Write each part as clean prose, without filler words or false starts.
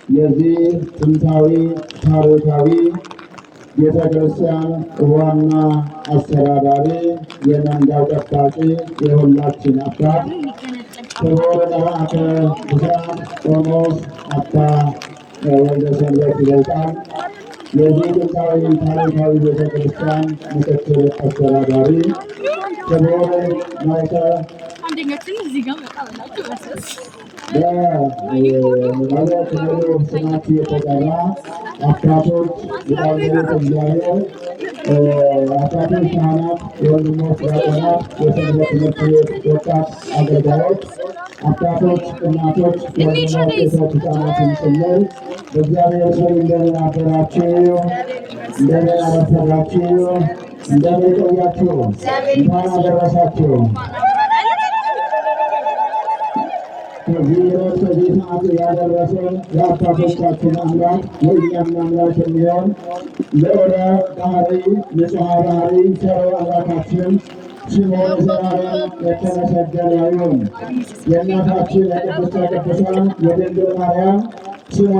የዚህ ጥንታዊ ታሪካዊ ቤተክርስቲያን ዋና አስተዳዳሪ የመንጋው ጠባቂ የሁላችን አባት ክቡር መልአከ ብስራት ቆሞስ አባ ወልደ ሰንበት ይበልጣል የዚህ ጥንታዊ ታሪካዊ ቤተክርስቲያን ምክትል አስተዳዳሪ ክቡር መልአከ በመለክ ስማችሁ የተጠራ አባቶች የአገሬት እግዚአብሔር አባቶች ካህናት፣ ወንድሞች ዲያቆናት፣ የሰንበት ትምህርት ቤት ወጣት አገልጋዮች፣ አባቶች፣ እናቶች፣ ወንድሞች፣ ሴቶች፣ ሕፃናትን ጭምር በእግዚአብሔር ስም እንደምን አደራችሁ? እንደምን አረፈዳችሁ? እንደምን ቆያችሁ? እንኳን አደረሳችሁ። ከዚህ ዕለት ከዚህ ሰዓት ያደረሰን የአባቶቻችን አምላክ የእኛም አምላክ የሚሆን ልዑለ ባሕርይ ንጹሐ ባሕርይ ቸር አምላካችን ስሙ ለዘላለም የተመሰገነ ይሁን። የእናታችን የቅድስተ ቅዱሳን የድንግል ማርያም ስሟ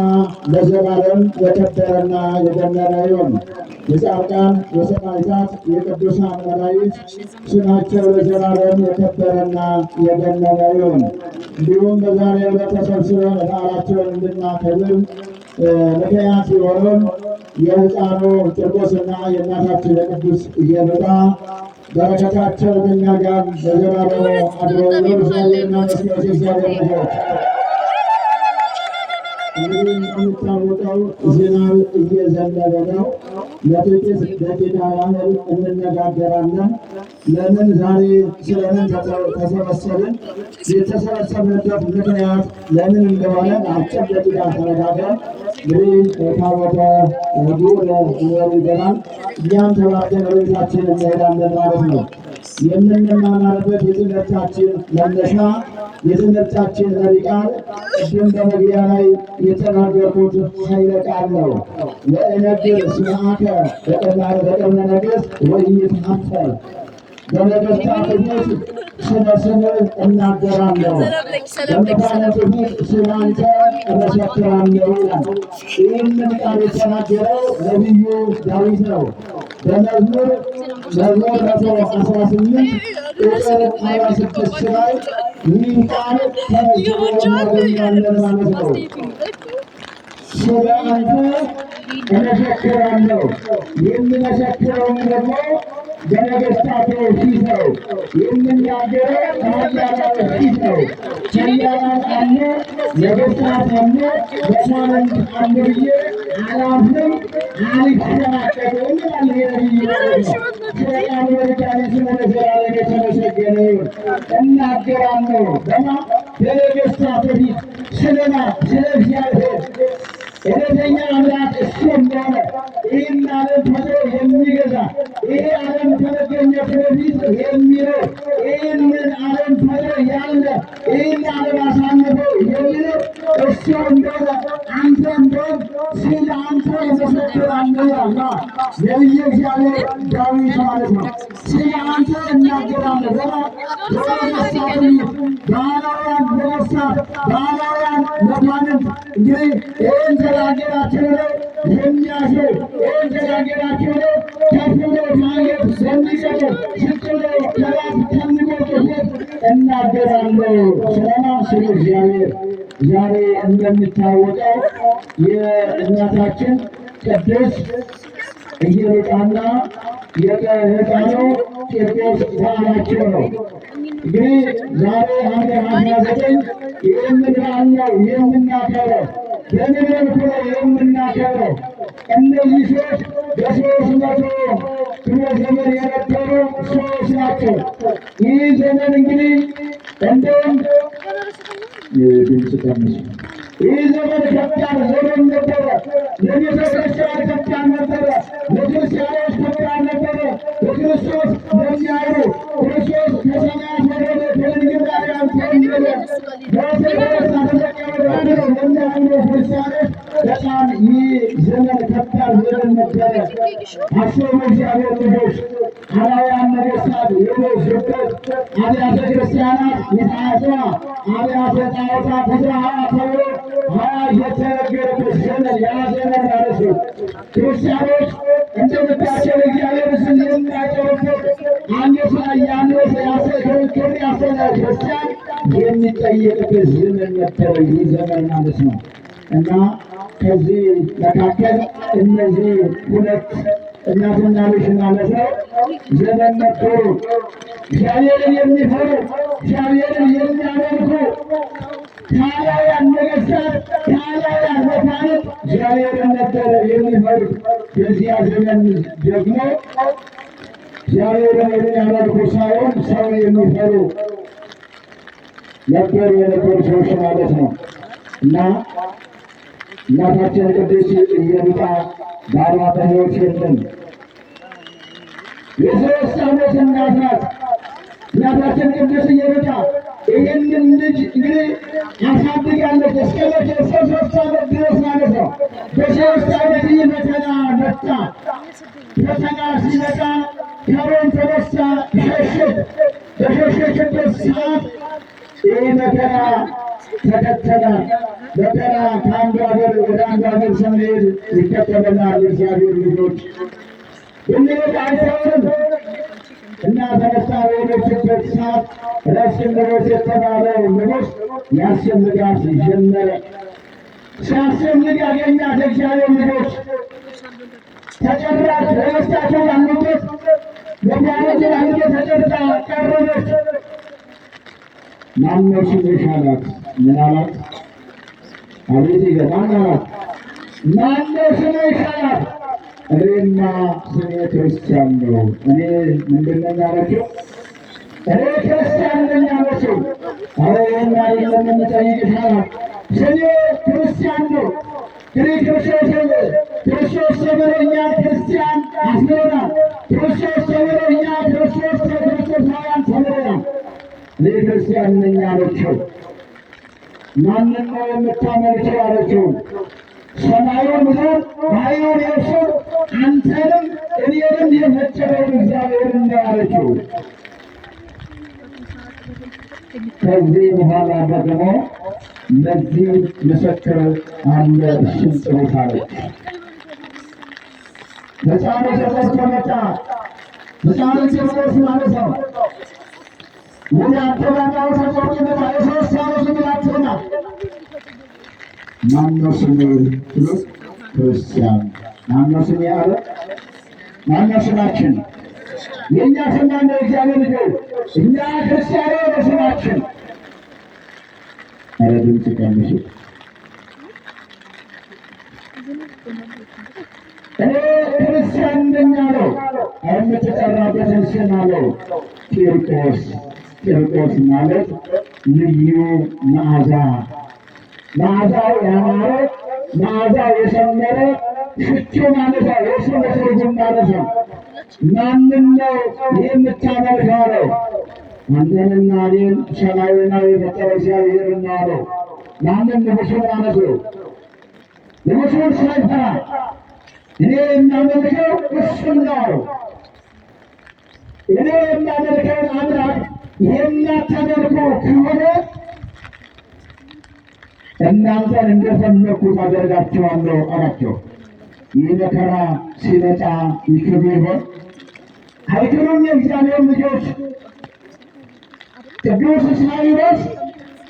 ለዘላለም የከበረና የገነነ ይሁን። የጻድቃን የሰማዕታት የቅዱሳን መላእክት ስማቸው ለዘላለም የከበረና የገነነ ይሁን። እንዲሁም በዛሬው ዕለት ተሰብስበን በዓላቸውን እንድናከብር ምክንያት የሆኑን የሕፃኑ ቂርቆስና የእናታችን የቅዱስ ኢየሉጣ በረከታቸው ከእኛ ጋር ለዘላለሙ አድሮ ይኑር። እግዚአብሔርና መስገድ እግዚአብሔር ልጆች እንግዲህ እንደሚታወቀው ዝናብ እየዘነበ ነው። ለጥቂት ደቂቃ ያህል እንነጋገራለን። ለምን ዛሬ ስለምን ተሰበሰብን? የተሰበሰብንበት ምክንያት ለምን እንደሆነ አጭር ደቂቃ ተነጋግረን እንግዲህ ታቦተ ሕጉ ለወሩ ይገባል። እኛም ተባርከን ወደ ቤታችን እንሄዳለን ማለት ነው። የምንማማርበት የትምህርታችን መነሻ የትምህርታችን መሪ ቃል ቅድም በመግቢያ ላይ የተናገርኩት ኃይለ ቃል ነው። ወእነግር ስምዐከ በቅድመ ነገሥት ወኢይትሐፈር፣ በነገሥታት ፊት ስለ ስምህ እናገራለሁ፣ በመኳንንት ፊት ስለ አንተ እመሰክራለሁ ይላል። ይህንን ቃል የተናገረው ነቢዩ ዳዊት ነው። በመዝሙር 118 ቁጥር 26 ላይ ይህ ቃል ተመዝግቦ እናገኛለን ማለት ነው። ስለ አንተ እመሰክራለሁ። የምመሰክረውም ደግሞ በነገሥታት ፊት ነው። የምናገረው በኃያላን ፊት ነው። ኃያላን አሉ፣ ነገሥታት አሉ፣ መኳንንት አሉ ብዬ አላፍርም፣ አልሸማቀቅም ይላል የነቢዩ ማለት ነው። ስለ ቃሉ በድጋሚ ስሙ ለዘላለም የተመሰገነ ይሁን። እናገራለሁ በነገሥታት ፊት ስለማ ስለ እግዚአብሔር እውነተኛ አምላክ እሱ እንደሆነ ይህን ዓለም ፈጥሮ የሚገዛ ይህ ዓለም ከመገኘቱ በፊት የሚኖር ይህንን ዓለም ፈጥሮ ያለ ይህን ዓለም አሳልፎ የሚኖር እሱ እንደሆነ አንተ እንደሆን ስለ አንተ እመሰክራለሁ ያለ ነቢየ እግዚአብሔር ዳዊት ማለት ነው። ስለ አንተ እናገራለሁ በነገሥታት ባህላውያን ነገሥታት ባህላውያን መኳንንት እንግዲህ ይህን ተናገራቸው ነው የሚያስር ይህን ተናገራቸው ነው ከፍ ብሎ ማየት የሚቀር ዝቅ ብሎ ከራት ከሚቆጥፉት እናገራለሁ። ስለማን? ስለ እግዚአብሔር። ዛሬ እንደሚታወቀው የእናታችን ቅድስት ኢየሉጣና የሕፃኑ ቂርቆስ በዓላቸው ነው። እንግዲህ ዛሬ ሐምሌ 19 ይህንን በዓል ነው የምናከብረው። በምን መልኩ ነው የምናከብረው? እነዚህ ሰዎች በ300 ክፍለ ዘመን የነበሩ ሰዎች ናቸው። ይህ ዘመን እንግዲህ እንደውም ድምፅ ቀንሱ። ይህ ዘመን ከባድ ዘመን ነበረ። ለቤተ ክርስቲያን ከባድ ነበረ። ለክርስቲያኖች ከባድ ነበረ። በክርስቶስ ለሚያዩ ክርስቶስ ከሰማያት ወረደ፣ ከድንግል ማርያም ተወለደ፣ ሞተ ተነሳ፣ ተሰቀለ ብለው ለሚያምኑ ክርስቲያኖች በጣም ይህ ዘመን ከባድ ዘመን ነበረ። አስሩ እግዚአብሔር ልጆች ሐዋርያት ነገሥታት የበዙበት አብያተ ክርስቲያናት ይታያቸዋ አብያተ ጣዖታት ተብሎ የተነገረበት ያዘመን ማለት ነው። ክርስቲያኖች እንደምታቸው እግዚአብሔር ስም የሚያቀርቡት አንገት ላይ ያነሰ ያሰከሩትን ያሰነ ክርስቲያን የሚጠየቅበት ዘመን ነበረ። ይህ ዘመን ማለት ነው እና ከዚህ መካከል እነዚህ ሁለት እናትና ልጅ ማለት ነው ዘመን ነበሩ። እግዚአብሔርን የሚፈሩ እግዚአብሔርን የሚያመልኩ ታላያን ነገሥታት ታላያን መኳንንት እግዚአብሔርን ነበረ የሚፈሩት። በዚያ ዘመን ደግሞ እግዚአብሔርን የሚያመልኩ ሳይሆን ሰው የሚፈሩ ነበሩ የነበሩ ሰዎች ማለት ነው እና እናታችን ቅድስት ኢየሉጣ ባሏ በሕይወት የለም። የ3 ዓመት እናት ናት። እናታችን ቅድስት ኢየሉጣ ይህንን ልጅ እንግዲህ አሳድጋለች እስከ መቼ? እስከ 3 ዓመት ድረስ ማለት ነው። በ3 ዓመት ይህ ፈተና መጣ። ፈተና ሲመጣ ከሮም ተነሳ ሸሸች። በሸሸችበት ሰዓት ይህ መከራ ተከተላል። መከራ ከአንዱ ሀገር ወደ አንዱ ሀገር ስንሄድ ይከተለናል። እግዚአብሔር ልጆች ብንሄድ አይተውንም እና ተነሳ በሄደችበት ሰዓት ረስምሮስ የተባለው ንጉሥ ያስጨንቃት ጀመረ። ሲያስጨንቅ ያገኛት እግዚአብሔር ልጆች ተጨራች ረስታቸው ያሉበት ለማለት ያሉበት ተጨርታ ቀረበች። ማነው ስምሽ አላት። ምን አላት? አቤት ይገባል አላት። ማነው ስምሽ አላት። እኔማ ስሜ ክርስቲያን ነው። እኔ ምንድን ነኝ አለችው። እኔ ክርስቲያን ነኝ አለችው። አረ ይህን አይደለም የምጠይቅሽ አላት። ስሜ ክርስቲያን ነው። ክርስቶስ ተብሎኛ ክርስቲያን አስብሎናል። ክርስቶስ ተብሎኛ ክርስቶስ ክርስቶሳውያን ተብሎናል። እኔ ክርስቲያን ነኝ አለችው። ማንን ነው የምታመልከው አለችው። ሰማዩን ምድሩን ባሕሩን የብሱ አንተንም እኔንም የፈጠረውን እግዚአብሔርን ነው አለችው። ከዚህ በኋላ ደግሞ ለዚህ ምስክር አለ እሱን ጥሩት አለች። ሕፃኑ ተጠርቶ መጣ። ሕፃኑ ቴዎድሮስ ማለት ነው። ወደ አደባባዩ ተቆርጦ መጣ። የ3 ዓመት ብላቴና ማነው ስምህ ብሎት ክርስቲያን። ማነው ስሜ አለ። ማነው ስማችን? የእኛ ስም ማነው? እግዚአብሔር ልጆች እኛ ክርስቲያኖ በስማችን። ኧረ ድምፅ ቀንሽ። እኔ ክርስቲያን ነኝ አለው። የምትጠራበትን ስም አለው ቂርቆስ። ቂርቆስ ማለት ልዩ መዓዛ፣ መዓዛው ያማረ መዓዛው የሰመረ ሽቱ ማለት ነው። የስሙ ትርጉም ማለት ነው። ማንን ነው የምታመልከው አለው። አንተንና እኔን ሰማዩና የፈጠረ እግዚአብሔርን ነው አለው። ማንን? ንጉሡን ማለት ነው። ንጉሡን ሳይፈራ እኔ የማመልከው እሱን ነው አለው። እኔ የማመልከውን አምላክ የማታመልኩ ከሆነ እናንተን እንደፈለኩት አደርጋችኋለሁ አላቸው። ይህ መከራ ሲመጣ ይክዱ ይሆን? አይክዱም? የእግዚአብሔር ልጆች ቅዱስ እስራኤሎስ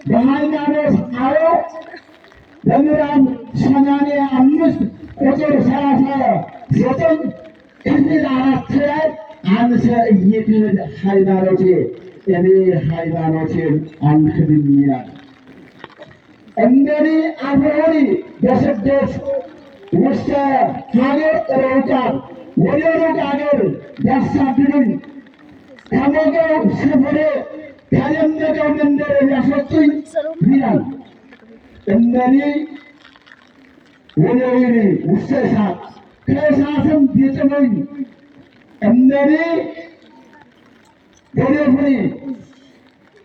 በሃይማኖት አበው በምዕራፍ 85 ቁጥር 39 ክፍል 4 ላይ አንሰ ኢይክድ ሃይማኖቴ፣ እኔ ሃይማኖቴን አልክድም ይላል። እነኒ አብረኒ በስደት ውስተ ሀገር ሩቃን፣ ወደ ሩቅ ሀገር ያሳድዱኝ፣ ከሞቀው ስፍሬ ከደመቀው መንደር ያስወጡኝ ይላል። እነኒ ወደ ወይኒ ውስተ እሳት፣ ከእሳትም ቢጥሉኝ፣ እነኒ ወደፍኒ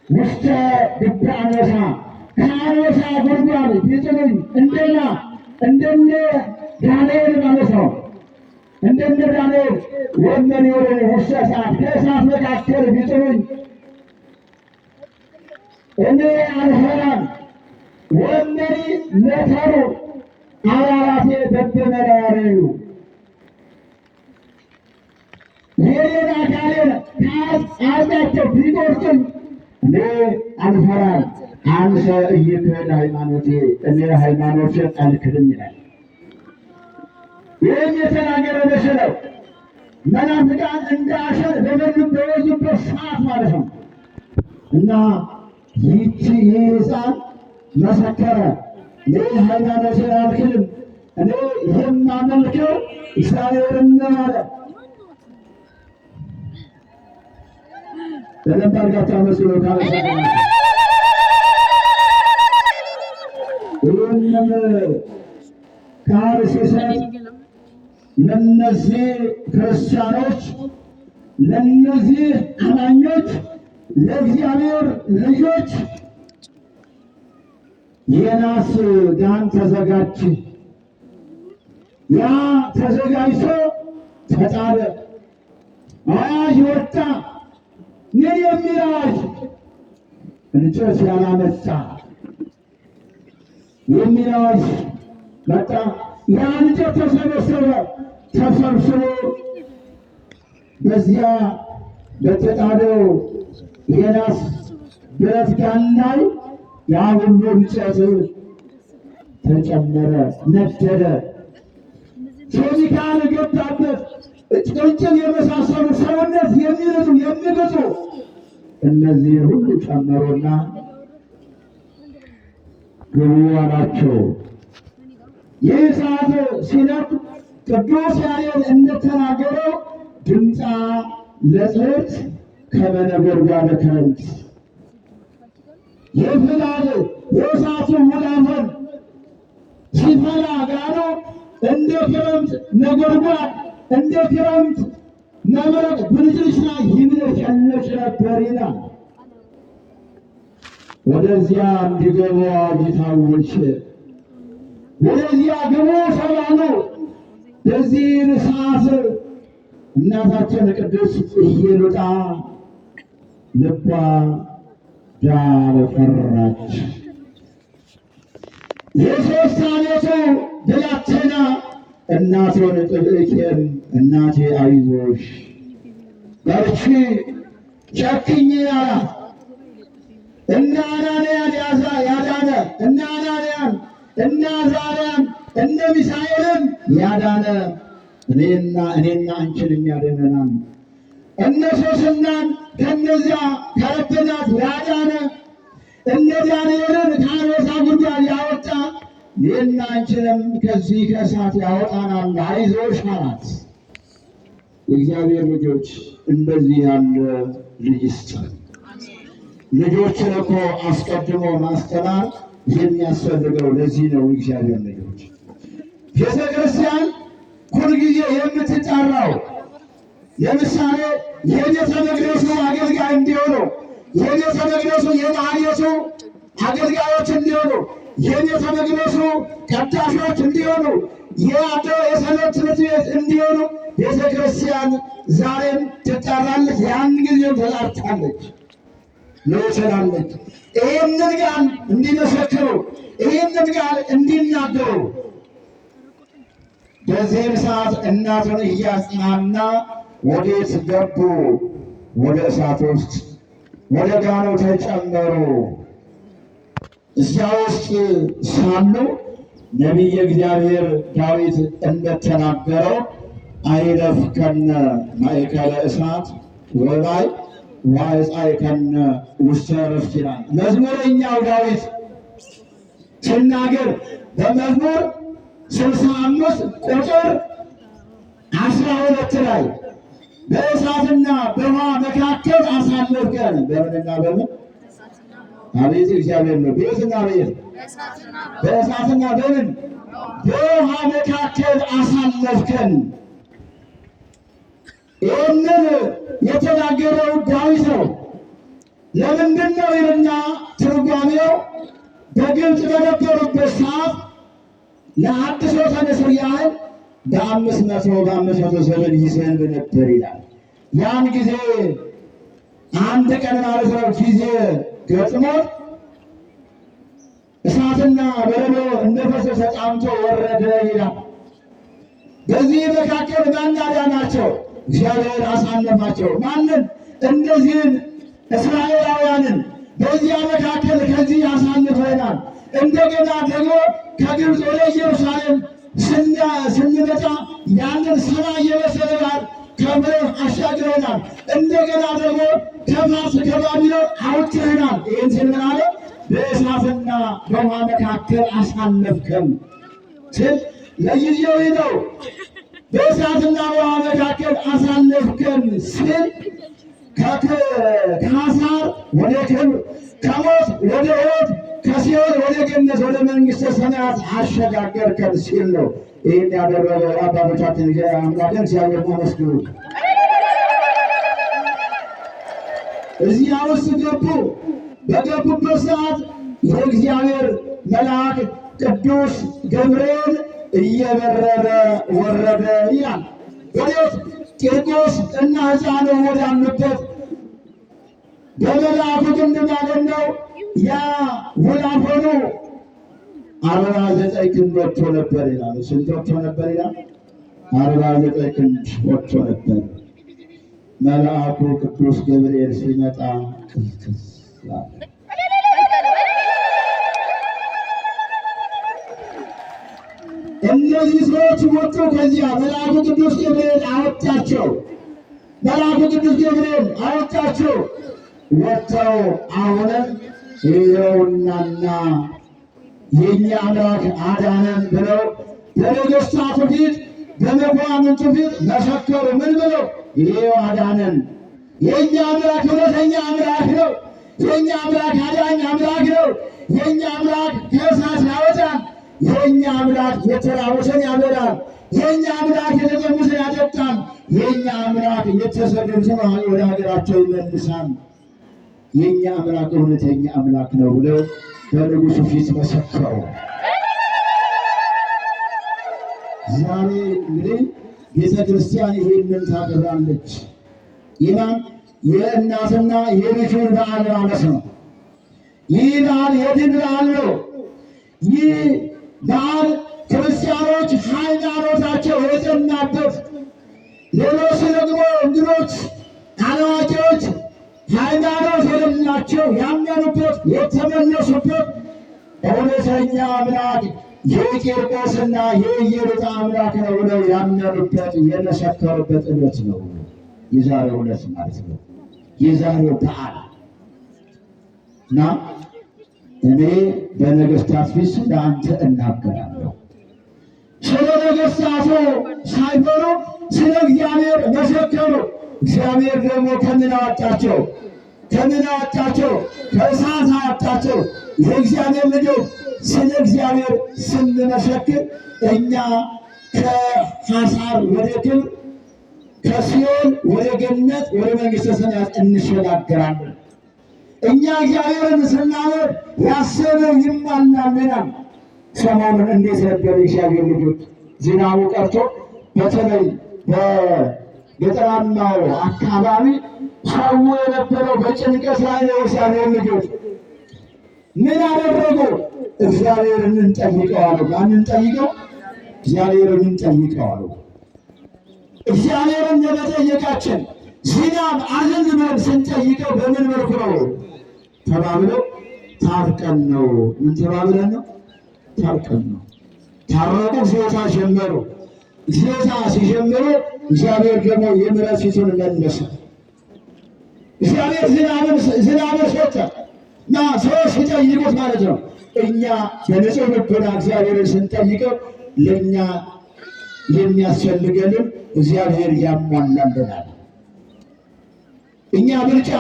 ውስተ ድባ አንበሳ፣ ከአንበሳ ጉድጓድ ቢጥሉኝ፣ እንደነ ዳንኤል ማለት ነው። እንደነ ዳንኤል ወመን ወደ ውስተ እሳት፣ ከእሳት መካከል ቢጥሉኝ እኔ አልፈራም። ወመኒ ነተሩ አራራት ሥላሴ በደመራሪው የሌላ አካሌን አርዳቸው ቢቆርጡም እኔ አልፈራም። አንሰ ኢይክህድ ሃይማኖቴ፣ እኔ ሃይማኖቴን አልክድም ይላል። ይህም የተናገረው መቼ ነው? መናፍቃን እንደ አሸን በበዙበት ሰዓት ማለት ነው። እና ይህ ሕፃን መሰከረ፣ እኔ ሃይማኖቴን አልክድም፣ እኔ የማመልከው እግዚአብሔርን ነው አለ። በደንብ አድርጋችሁ አመስግኑ። ይህንም ቃል ሲሰጥ ለእነዚህ ክርስቲያኖች፣ ለእነዚህ አማኞች፣ ለእግዚአብሔር ልጆች የናስ ጋን ተዘጋጅ። ያ ተዘጋጅቶ ተጣለ። አዋጅ ወጣ። ምን የሚል አዋጅ? እንጨት ያላነሳ የሚል አዋጅ መጣ። ያ እንጨት ተሰብስቦ በዚያ በተጣለው የናስ ብረት ጋን ላይ ያ ሁሉ እንጨት ተጨመረ፣ ነደደ። ኬሚካል ገባበት። ጭንጭን የመሳሰሉ ሰውነት የሚገዙ እነዚህ ሁሉ ጨመሩና ግቡ አላቸው። ይህ ሰዓት ሲነድ ቅዱስ ያሬድ እንደተናገረው ድምፃ ለጽሕት ከመ ነጎድጓደ ክረምት፣ የፍላል የእሳቱ ወላፈን ሲፈላ ጋኑ እንደ ክረምት ነጎድጓድ እንደ ክረምት መብረቅ ብልጭልጭታ ይብለጨለጭ ነበር ይላል። ወደዚያ እንዲገቡ አዋጅ ታወጀ። ወደዚያ ግቡ ተባሉ። በዚህን ሰዓት እናታችን ቅድስት ኢየሉጣ ልቧ ዳር ፈራች። የሦስት ዓመቱ ብላቴና እናቱን ጥብቄም እናቴ አይዞሽ በርቺ ጨክኝ አላት። እነ አናንያን ያዳነ እነ አናንያን እነ አዛርያን እነ ሚሳኤልን ያዳነ እኔና አንቺንም ያድነናል። እነ ሶስናን ከነዚያ ከረበናት ያዳነ እነ ዳንኤልን ከአንበሳ ጉድጓድ ያወጣ እኔና አንቺንም ከዚህ ከእሳት ያወጣናል፣ አይዞሽ አላት። የእግዚአብሔር ልጆች እንደዚህ ያለ ልጅ ይስጠን። ልጆችን እኮ አስቀድሞ ማስተማር የሚያስፈልገው ለዚህ ነው። እግዚአብሔር ልጆች ቤተ ክርስቲያን ሁልጊዜ የምትጠራው ለምሳሌ የቤተ መቅደሱ አገልጋይ እንዲሆኑ፣ የቤተ መቅደሱ የማህሌቱ አገልጋዮች እንዲሆኑ፣ የቤተ መቅደሱ ቀዳሾች እንዲሆኑ፣ የሰንበት ትምህርት ቤት እንዲሆኑ ቤተ ክርስቲያን ዛሬም ትጠራለች። ያን ጊዜም ተጣርታለች ነው ትላለች። ይህንን ቃል እንዲመሰክሩ፣ ይህንን ቃል እንዲናገሩ በዚህም ሰዓት እናቱን እያጽናና ወዴት ገቡ? ወደ እሳት ውስጥ ወደ ጋኑ ተጨመሩ። እዚያ ውስጥ ሳሉ ነቢየ እግዚአብሔር ዳዊት እንደተናገረው አይለፍከነ ማእከለ እሳት ወባይ ወአዕጻእከነ ውስተ ዕረፍት ይላል። መዝሙረኛው ዳዊት ሲናገር በመዝሙር 65 ቁጥር 12 ላይ በእሳትና በውሃ መካከል አሳለፍከን። በምንና በምን? አቤት እግዚአብሔር ነው። በእሳትና በምን? በውሃ መካከል አሳለፍከን። ይህንን የተናገረው ዳዊት ነው። ለምንድን ነው ይልና ትርጓሜው በግብፅ በነበሩበት ሰዓት ለአድሶ ተነስር ያህል በ500 ዘመን ይዘንብ ነበር ይላል። ያን ጊዜ አንድ ቀን ማለት ነው ጊዜ ገጥሞ እሳት እሳትና በረዶ እንደፈሰሰ ጣምቶ ወረደ ይላል። በዚህ መካከል ማን አዳናቸው? እግዚአብሔር አሳለፋቸው። ማንን? እነዚህን እስራኤላውያንን በዚያ መካከል ከዚህ አሳልፈናል። እንደገና ደግሞ ከግብፅ ወደ ኢየሩሳሌም ስንመጣ ያንን ሰማይ የመሰለ ባህር ከፍለህ አሻግረናል። እንደገና ደግሞ ከፋርስ ከባቢሎን አውጥተናል። ይህን ስል ምን አለ? በእሳትና በውሃ መካከል አሳለፍከን ስል ለጊዜው ነው። በእሳትና በውሃ መካከል አሳለፍከን ስል ከአሳር ወደ ክብር፣ ከሞት ወደ ሕይወት፣ ከሲኦል ወደ ገነት ወደ መንግሥተ ሰማያት አሸጋገርከን ሲል ነው። ይህን ያደረገ አባቶቻችን አምላክን እግዚአብሔር ይመስገን። እዚያ ውስጥ ገቡ። በገቡበት ሰዓት የእግዚአብሔር መልአክ ቅዱስ ገብርኤል እየበረረ ወረደ ይላል። ወዴት? ቂርቆስ እና ሕፃኑ ወዳሉበት በመልአኩ ክንድ ማለት ነው። ያ ወላፈኑ 49 ክንድ ወጥቶ ነበር ይላል። ስንት ወጥቶ ነበር ይላል? 49 ክንድ ወጥቶ ነበር። መልአኩ ቅዱስ ገብርኤል ሲመጣ እነዚህ ሰዎች ወጡ። ከዚያ መልአኩ ቅዱስ ገብርኤል አወጣቸው። መልአኩ ቅዱስ ገብርኤል አወጣቸው። ወጥተው አሁንም ይኸውናና የእኛ አምላክ አዳነን ብለው በነገሥታቱ ፊት በመኳንንቱ ፊት መሰከሩ። ምን ብለው? ይሄው አዳነን። የእኛ አምላክ እውነተኛ አምላክ ነው። የእኛ አምላክ አዳኝ አምላክ ነው። የእኛ አምላክ ከእሳት ያወጣል። የእኛ አምላክ የተራቡትን ያበላል። የእኛ አምላክ የተጠሙትን ያጠጣል። የእኛ አምላክ የተሰደዱትን ወደ ሀገራቸው ይመልሳል። የእኛ አምላክ እውነተኛ አምላክ ነው ብለው በንጉሡ ፊት መሰከሩ። ዛሬ እንግዲህ ቤተ ክርስቲያን ይህንን ታከብራለች። ይህን የእናትና የልጁን በዓል ማለት ነው። ይህ በዓል የድል በዓል ነው። ይህ በዓል ክርስቲያኖች ሃይማኖታቸው የጸናበት፣ ሌሎች ደግሞ እንግዶች አላዋቂዎች ሃይማኖት የሌላቸው ያመኑበት የተመለሱበት እውነተኛ አምላክ የቂርቆስና የኢየሉጣ አምላክ ነው ብለው ያመኑበት የመሰከሩበት ዕለት ነው። የዛሬው ዕለት ማለት ነው። የዛሬው በዓል እና እኔ በነገሥታት ፊት ስለ አንተ እናገራለሁ። ስለ ነገሥታቱ ሳይፈሩ ስለ እግዚአብሔር መሰከሩ። እግዚአብሔር ደግሞ ከምን አወጣቸው? ከምን አወጣቸው? ከእሳት አወጣቸው። የእግዚአብሔር ልጆች ስለ እግዚአብሔር ስንመሰክር እኛ ከሐሳር ወደ ክብር፣ ከሲኦል ወደ ገነት ወደ መንግሥተ ሰማያት እንሸጋገራለን። እኛ እግዚአብሔርን ስናመር ያሰበው ይሟላልናል። ሰሞኑን እንዴት ነበር የእግዚአብሔር ልጆች? ዝናቡ ቀርቶ በተለይ በገጠራማው አካባቢ ሰው የነበረው በጭንቀት ላይ ነው። እግዚአብሔር ልጆች ምን አደረጉ? እግዚአብሔርን እንጠይቀው አሉ። ማንን ጠይቀው? እግዚአብሔርን እንጠይቀው አሉ። እግዚአብሔርን ለመጠየቃችን ዝናብ አዘንብለን ስንጠይቀው በምን መልኩ ነው ተባብለው? ታርቀን ነው። ምን ተባብለን ነው? ታርቀን ነው። ታረቁ፣ እግዚኦታ ጀመሩ። እግዚኦታ ሲጀምሩ እግዚአብሔር ደግሞ የምሕረት ፊቱን መለሰ። እግዚአብሔር ዝናብን ሰጠ እና ሰዎች ሲጠይቁት ማለት ነው። እኛ በንጹሕ ልቦና እግዚአብሔርን ስንጠይቀው ለእኛ የሚያስፈልገንን እግዚአብሔር ያሟላልናል። እኛ ብልጫ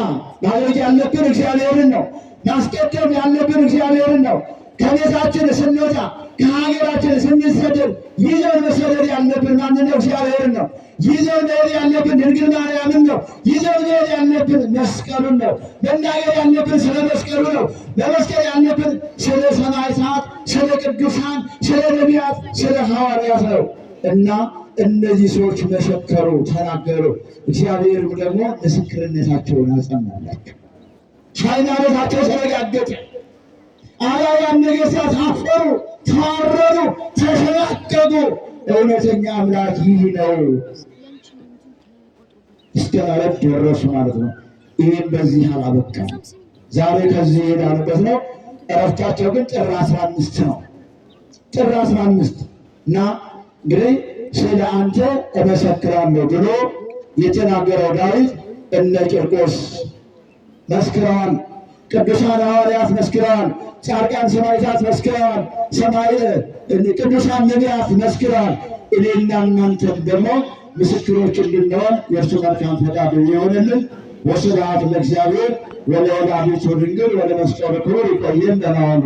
ማድረግ ያለብን እግዚአብሔርን ነው። ማስቀደም ያለብን እግዚአብሔርን ነው። ከቤታችን ስንወጣ ከሀገራችን ስንሰደድ ይዘን መሰደድ ያለብን ማንን ነው? እግዚአብሔርን ነው። ይዘን መሄድ ያለብን ድንግል ማርያምን ነው። ይዘን መሄድ ያለብን መስቀሉን ነው። መናገር ያለብን ስለ መስቀሉ ነው። መመስከር ያለብን ስለ ሰማዕታት፣ ስለ ቅዱሳን፣ ስለ ነቢያት፣ ስለ ሐዋርያት ነው እና እነዚህ ሰዎች መሰከሩ፣ ተናገሩ። እግዚአብሔር ደግሞ ምስክርነታቸውን አጸናላቸው። ሃይማኖታቸው ተረጋገጠ። አላውያን ነገሥታት አፈሩ፣ ተዋረዱ፣ ተሸማቀቁ። እውነተኛ አምላክ ይህ ነው እስከ ማለት ደረሱ ማለት ነው። ይህም በዚህ አላበቃም። ዛሬ ከዚህ የዳንበት ነው። እረፍታቸው ግን ጥር 15 ነው። ጥር 15 እና እንግዲህ ስለ አንተ እመሰክራለሁ ብሎ የተናገረው ዳዊት እነ ቂርቆስ መስክረዋል። ቅዱሳን ሐዋርያት መስክረዋል። ጻድቃን ሰማዕታት መስክረዋል። ቅዱሳን ነቢያት መስክረዋል። እኔና እናንተም ደግሞ ምስክሮች እንድንሆን የእርሱ መልካም ፈቃድ ይሆንልን። ወስብሐት ለእግዚአብሔር ወለወላዲቱ ድንግል ወለመስቀሉ ክቡር። ይቆየን። ደህና ዋሉ።